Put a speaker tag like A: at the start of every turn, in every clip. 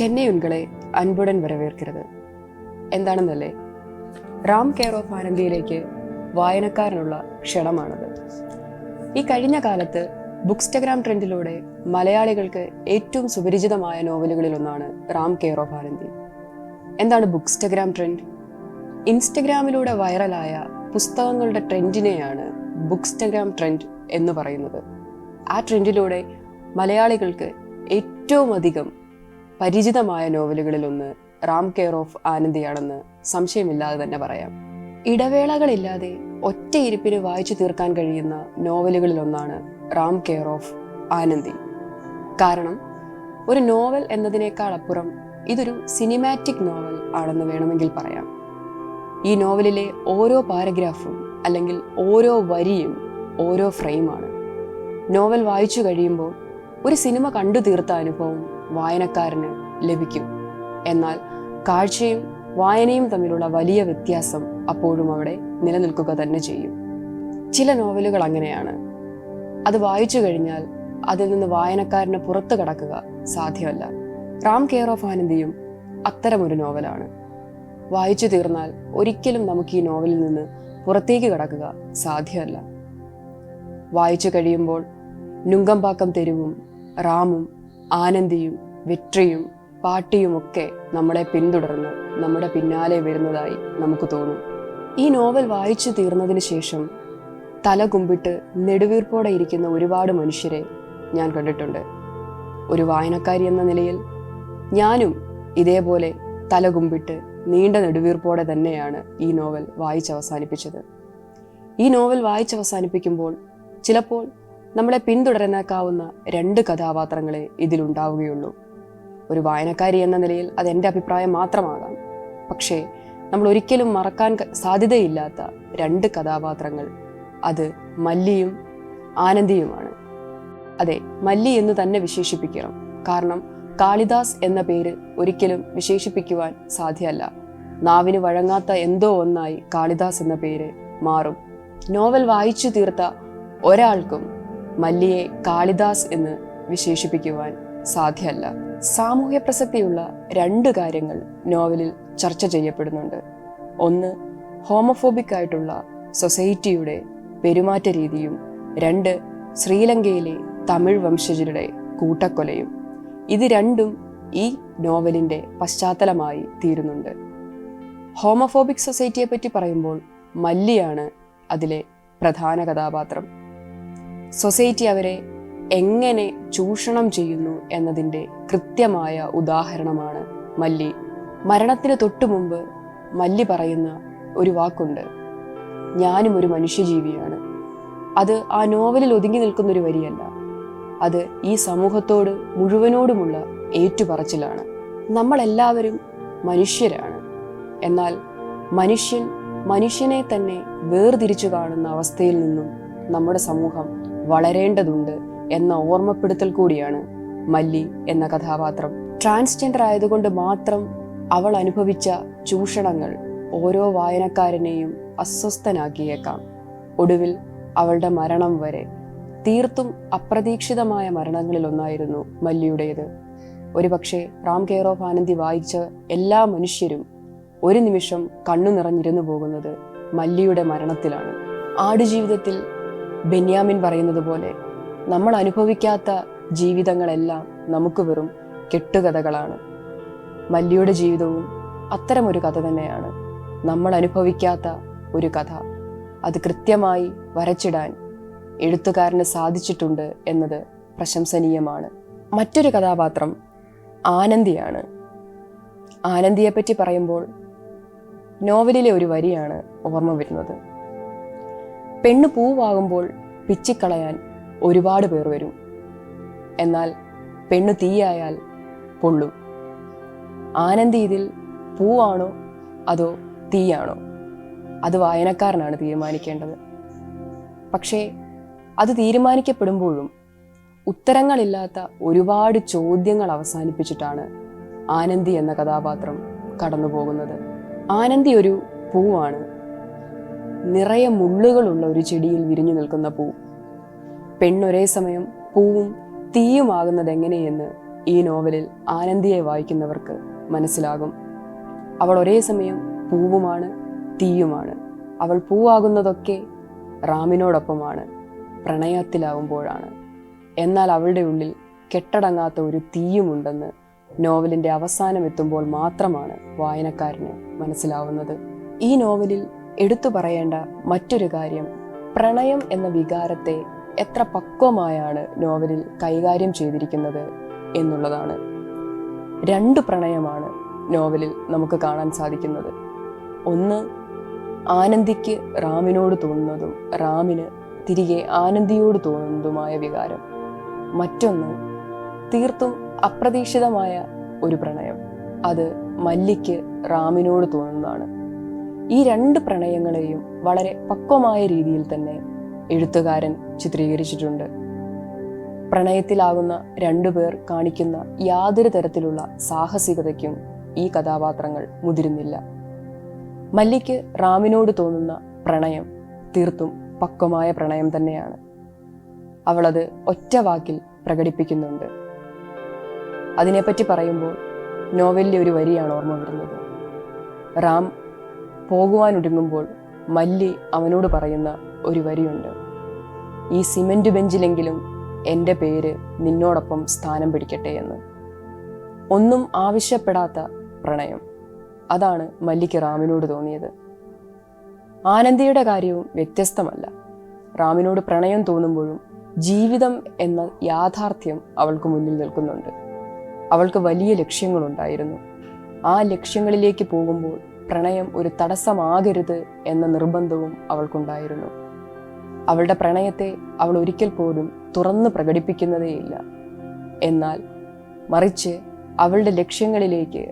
A: ചെന്നൈ ഉൻകളെ അൻപുടൻ വരവേൽക്കരുത് എന്താണെന്നല്ലേ? റാം കെയർ ഓഫ് ആനന്ദിയിലേക്ക് വായനക്കാരനുള്ള ക്ഷണമാണത്. ഈ കഴിഞ്ഞ കാലത്ത് ബുക്സ്റ്റഗ്രാം ട്രെൻഡിലൂടെ മലയാളികൾക്ക് ഏറ്റവും സുപരിചിതമായ നോവലുകളിലൊന്നാണ് റാം കെയർ ഓഫ് ആനന്ദി. എന്താണ് ബുക്സ്റ്റഗ്രാം ട്രെൻഡ്? ഇൻസ്റ്റഗ്രാമിലൂടെ വൈറലായ പുസ്തകങ്ങളുടെ ട്രെൻഡിനെയാണ് ബുക്സ്റ്റഗ്രാം ട്രെൻഡ് എന്ന് പറയുന്നത്. ആ ട്രെൻഡിലൂടെ മലയാളികൾക്ക് ഏറ്റവും അധികം പരിചിതമായ നോവലുകളിലൊന്ന് റാം കെയർ ഓഫ് ആനന്ദിയാണെന്ന് സംശയമില്ലാതെ തന്നെ പറയാം. ഇടവേളകളില്ലാതെ ഒറ്റയിരുപ്പിന് വായിച്ചു തീർക്കാൻ കഴിയുന്ന നോവലുകളിലൊന്നാണ് റാം കെയർ ഓഫ് ആനന്ദി. കാരണം ഒരു നോവൽ എന്നതിനേക്കാൾ അപ്പുറം ഇതൊരു സിനിമാറ്റിക് നോവൽ ആണെന്ന് വേണമെങ്കിൽ പറയാം. ഈ നോവലിലെ ഓരോ പാരഗ്രാഫും അല്ലെങ്കിൽ ഓരോ വരിയും ഓരോ ഫ്രെയിമാണ്. നോവൽ വായിച്ചു കഴിയുമ്പോൾ ഒരു സിനിമ കണ്ടു തീർത്ത അനുഭവം വായനക്കാരന് ലഭിക്കും. എന്നാൽ കാഴ്ചയും വായനയും തമ്മിലുള്ള വലിയ വ്യത്യാസം അപ്പോഴും അവിടെ നിലനിൽക്കുക തന്നെ ചെയ്യും. ചില നോവലുകൾ അങ്ങനെയാണ്. അത് വായിച്ചു കഴിഞ്ഞാൽ അതിൽ നിന്ന് വായനക്കാരന് പുറത്തു കടക്കുക സാധ്യമല്ല. റാം കെയർ ഓഫ് ആനന്ദിയും അത്തരമൊരു നോവലാണ്. വായിച്ചു തീർന്നാൽ ഒരിക്കലും നമുക്ക് ഈ നോവലിൽ നിന്ന് പുറത്തേക്ക് കടക്കുക സാധ്യമല്ല. വായിച്ചു കഴിയുമ്പോൾ നുങ്കമ്പാക്കം തെരുവും റാമും ആനന്ദിയും വെട്രിയും പാട്ടിയുമൊക്കെ നമ്മളെ പിന്തുടർന്ന് നമ്മുടെ പിന്നാലെ വരുന്നതായി നമുക്ക് തോന്നും. ഈ നോവൽ വായിച്ചു തീർന്നതിന് ശേഷം തല കുമ്പിട്ട് നെടുവീർപ്പോടെ ഇരിക്കുന്ന ഒരുപാട് മനുഷ്യരെ ഞാൻ കണ്ടിട്ടുണ്ട്. ഒരു വായനക്കാരി എന്ന നിലയിൽ ഞാനും ഇതേപോലെ തല കുമ്പിട്ട് നീണ്ട നെടുവീർപ്പോടെ തന്നെയാണ് ഈ നോവൽ വായിച്ചവസാനിപ്പിച്ചത്. ഈ നോവൽ വായിച്ചവസാനിപ്പിക്കുമ്പോൾ ചിലപ്പോൾ നമ്മളെ പിന്തുടരുന്നേക്കാവുന്ന 2 കഥാപാത്രങ്ങളെ ഇതിലുണ്ടാവുകയുള്ളൂ. ഒരു വായനക്കാരി എന്ന നിലയിൽ അതെൻ്റെ അഭിപ്രായം മാത്രമാകാം. പക്ഷേ നമ്മൾ ഒരിക്കലും മറക്കാൻ സാധ്യതയില്ലാത്ത 2 കഥാപാത്രങ്ങൾ, അത് മല്ലിയും ആനന്ദിയുമാണ്. അതെ, മല്ലി എന്ന് തന്നെ വിശേഷിപ്പിക്കണം. കാരണം കാളിദാസ് എന്ന പേര് ഒരിക്കലും വിശേഷിപ്പിക്കുവാൻ സാധ്യമല്ല. നാവിന് വഴങ്ങാത്ത എന്തോ ഒന്നായി കാളിദാസ് എന്ന പേര് മാറും. നോവൽ വായിച്ചു തീർത്ത ഒരാൾക്കും മല്ലിയെ കാളിദാസ് എന്ന് വിശേഷിപ്പിക്കുവാൻ സാധ്യമല്ല. സാമൂഹ്യ പ്രസക്തിയുള്ള 2 കാര്യങ്ങൾ നോവലിൽ ചർച്ച ചെയ്യപ്പെടുന്നുണ്ട്. ഒന്ന്, ഹോമോഫോബിക് ആയിട്ടുള്ള സൊസൈറ്റിയുടെ പെരുമാറ്റ രീതിയും 2, ശ്രീലങ്കയിലെ തമിഴ് വംശജരുടെ കൂട്ടക്കൊലയും. ഇത് രണ്ടും ഈ നോവലിൻ്റെ പശ്ചാത്തലമായി തീരുന്നുണ്ട്. ഹോമോഫോബിക് സൊസൈറ്റിയെ പറ്റി പറയുമ്പോൾ മല്ലിയാണ് അതിലെ പ്രധാന കഥാപാത്രം. സൊസൈറ്റി അവരെ എങ്ങനെ ചൂഷണം ചെയ്യുന്നു എന്നതിൻ്റെ കൃത്യമായ ഉദാഹരണമാണ് മല്ലി. മരണത്തിന് തൊട്ടു മുമ്പ് മല്ലി പറയുന്ന ഒരു വാക്കുണ്ട്, ഞാനും ഒരു മനുഷ്യജീവിയാണ്. അത് ആ നോവലിൽ ഒതുങ്ങി നിൽക്കുന്നൊരു വരിയല്ല, അത് ഈ സമൂഹത്തോട് മുഴുവനോടുമുള്ള ഏറ്റുപറച്ചിലാണ്. നമ്മളെല്ലാവരും മനുഷ്യരാണ്. എന്നാൽ മനുഷ്യൻ മനുഷ്യനെ തന്നെ വേർതിരിച്ചു കാണുന്ന അവസ്ഥയിൽ നിന്നും നമ്മുടെ സമൂഹം വളരേണ്ടതുണ്ട് എന്ന ഓർമ്മപ്പെടുത്തൽ കൂടിയാണ് മല്ലി എന്ന കഥാപാത്രം. ട്രാൻസ്ജെൻഡർ ആയതുകൊണ്ട് മാത്രം അവൾ അനുഭവിച്ച ചൂഷണങ്ങൾ ഓരോ വായനക്കാരനെയും അസ്വസ്ഥനാക്കിയേക്കാം. ഒടുവിൽ അവളുടെ മരണം വരെ തീർത്തും അപ്രതീക്ഷിതമായ മരണങ്ങളിലൊന്നായിരുന്നു മല്ലിയുടേത്. ഒരുപക്ഷെ റാം കെയർ ഓഫ് ആനന്ദി വായിച്ച എല്ലാ മനുഷ്യരും ഒരു നിമിഷം കണ്ണു നിറഞ്ഞിരുന്നു പോകുന്നത് മല്ലിയുടെ മരണത്തിലാണ്. ആടുജീവിതത്തിൽ ബെന്യാമിൻ പറയുന്നത് പോലെ നമ്മൾ അനുഭവിക്കാത്ത ജീവിതങ്ങളെല്ലാം നമുക്ക് വെറും കെട്ടുകഥകളാണ്. മല്ലിയുടെ ജീവിതവും അത്തരമൊരു കഥ തന്നെയാണ്. നമ്മൾ അനുഭവിക്കാത്ത ഒരു കഥ. അത് കൃത്യമായി വരച്ചിടാൻ എഴുത്തുകാരന് സാധിച്ചിട്ടുണ്ട് എന്നത് പ്രശംസനീയമാണ്. മറ്റൊരു കഥാപാത്രം ആനന്ദിയാണ്. ആനന്ദിയെപ്പറ്റി പറയുമ്പോൾ നോവലിലെ ഒരു വരിയാണ് ഓർമ്മ വരുന്നത്. പെണ്ണു പൂവാകുമ്പോൾ പിച്ചിക്കളയാൻ ഒരുപാട് പേർ വരും, എന്നാൽ പെണ്ണു തീയായാൽ പൊള്ളും. ആനന്ദി ഇതിൽ പൂവാണോ അതോ തീയാണോ? അത് വായനക്കാരനാണ് തീരുമാനിക്കേണ്ടത്. പക്ഷേ അത് തീരുമാനിക്കപ്പെടുമ്പോഴും ഉത്തരങ്ങളില്ലാത്ത ഒരുപാട് ചോദ്യങ്ങൾ അവസാനിപ്പിച്ചിട്ടാണ് ആനന്ദി എന്ന കഥാപാത്രം കടന്നു പോകുന്നത്. ആനന്ദി ഒരു പൂവാണ്, നിറയെ മുള്ളുകളുള്ള ഒരു ചെടിയിൽ വിരിഞ്ഞു നിൽക്കുന്ന പൂ. പെണ്ണൊരേ സമയം പൂവും തീയുമാകുന്നത് എങ്ങനെയെന്ന് ഈ നോവലിൽ ആനന്ദിയെ വായിക്കുന്നവർക്ക് മനസ്സിലാകും. അവൾ ഒരേ സമയം പൂവുമാണ്, തീയുമാണ്. അവൾ പൂവാകുന്നതൊക്കെ റാമിനോടൊപ്പമാണ്, പ്രണയത്തിലാവുമ്പോഴാണ്. എന്നാൽ അവളുടെ ഉള്ളിൽ കെട്ടടങ്ങാത്ത ഒരു തീയുമുണ്ടെന്ന് നോവലിൻ്റെ അവസാനം എത്തുമ്പോൾ മാത്രമാണ് വായനക്കാരന് മനസ്സിലാവുന്നത്. ഈ നോവലിൽ എടുത്തു പറയേണ്ട മറ്റൊരു കാര്യം, പ്രണയം എന്ന വികാരത്തെ എത്ര പക്വമായാണ് നോവലിൽ കൈകാര്യം ചെയ്തിരിക്കുന്നത് എന്നുള്ളതാണ്. 2 പ്രണയമാണ് നോവലിൽ നമുക്ക് കാണാൻ സാധിക്കുന്നത്. ഒന്ന്, ആനന്ദിക്ക് റാമിനോട് തോന്നുന്നതും റാമിന് തിരികെ ആനന്ദിയോട് തോന്നുന്നതുമായ വികാരം. മറ്റൊന്ന്, തീർത്തും അപ്രതീക്ഷിതമായ ഒരു പ്രണയം. അത് മല്ലിക്ക് റാമിനോട് തോന്നുന്നതാണ്. ഈ 2 പ്രണയങ്ങളെയും വളരെ പക്വമായ രീതിയിൽ തന്നെ എഴുത്തുകാരൻ ചിത്രീകരിച്ചിട്ടുണ്ട്. പ്രണയത്തിലാകുന്ന 2 പേർ കാണിക്കുന്ന യാതൊരു തരത്തിലുള്ള സാഹസികതയ്ക്കും ഈ കഥാപാത്രങ്ങൾ മുതിരുന്നില്ല. മല്ലിക്ക് റാമിനോട് തോന്നുന്ന പ്രണയം തീർത്തും പക്വമായ പ്രണയം തന്നെയാണ്. അവളത് ഒറ്റ വാക്കിൽ പ്രകടിപ്പിക്കുന്നുണ്ട്. അതിനെപ്പറ്റി പറയുമ്പോൾ നോവലിലെ ഒരു വരിയാണ് ഓർമ്മ വരുന്നത്. റാം പോകുവാനൊരുങ്ങുമ്പോൾ മല്ലി അവനോട് പറയുന്ന ഒരു വരിയുണ്ട്, ഈ സിമന്റ് ബെഞ്ചിലെങ്കിലും എൻ്റെ പേര് നിന്നോടൊപ്പം സ്ഥാനം പിടിക്കട്ടെ എന്ന്. ഒന്നും ആവശ്യപ്പെടാത്ത പ്രണയം, അതാണ് മല്ലിക്ക് റാമിനോട് തോന്നിയത്. ആനന്ദിയുടെ കാര്യവും വ്യത്യസ്തമല്ല. റാമിനോട് പ്രണയം തോന്നുമ്പോഴും ജീവിതം എന്ന യാഥാർത്ഥ്യം അവൾക്ക് മുന്നിൽ നിൽക്കുന്നുണ്ട്. അവൾക്ക് വലിയ ലക്ഷ്യങ്ങളുണ്ടായിരുന്നു. ആ ലക്ഷ്യങ്ങളിലേക്ക് പോകുമ്പോൾ പ്രണയം ഒരു തടസ്സമാകരുത് എന്ന നിർബന്ധവും അവൾക്കുണ്ടായിരുന്നു. അവളുടെ പ്രണയത്തെ അവൾ ഒരിക്കൽ പോലും തുറന്ന് പ്രകടിപ്പിക്കുന്നതേയില്ല. എന്നാൽ മറിച്ച് അവളുടെ ലക്ഷ്യങ്ങളിലേക്ക്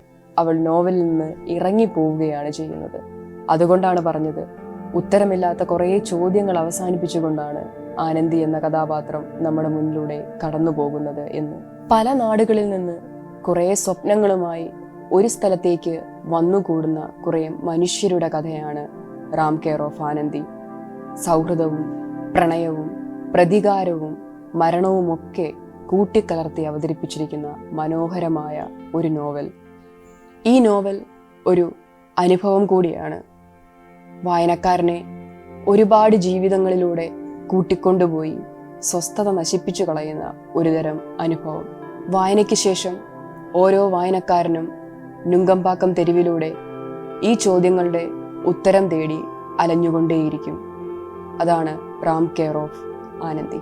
A: അവൾ നോവലിൽ നിന്ന് ഇറങ്ങിപ്പോവുകയാണ് ചെയ്യുന്നത്. അതുകൊണ്ടാണ് പറഞ്ഞത്, ഉത്തരമില്ലാത്ത കുറേ ചോദ്യങ്ങൾ അവസാനിപ്പിച്ചുകൊണ്ടാണ് ആനന്ദി എന്ന കഥാപാത്രം നമ്മുടെ മുന്നിലൂടെ കടന്നു പോകുന്നത് എന്ന്. പല നാടുകളിൽ നിന്ന് കുറേ സ്വപ്നങ്ങളുമായി ഒരു സ്ഥലത്തേക്ക് വന്നുകൂടുന്ന കുറേ മനുഷ്യരുടെ കഥയാണ് റാം കെയർ ഓഫ് ആനന്ദി. സൗഹൃദവും പ്രണയവും പ്രതികാരവും മരണവുമൊക്കെ കൂട്ടിക്കലർത്തി അവതരിപ്പിച്ചിരിക്കുന്ന മനോഹരമായ ഒരു നോവൽ. ഈ നോവൽ ഒരു അനുഭവം കൂടിയാണ്. വായനക്കാരനെ ഒരുപാട് ജീവിതങ്ങളിലൂടെ കൂട്ടിക്കൊണ്ടുപോയി സ്വസ്ഥത നശിപ്പിച്ചു കളയുന്ന ഒരുതരം അനുഭവം. വായനയ്ക്ക് ശേഷം ഓരോ വായനക്കാരനും നുങ്കമ്പാക്കം തെരുവിലൂടെ ഈ ചോദ്യങ്ങളുടെ ഉത്തരം തേടി അലഞ്ഞുകൊണ്ടേയിരിക്കും. അതാണ് റാം കെയർ ഓഫ് ആനന്ദി.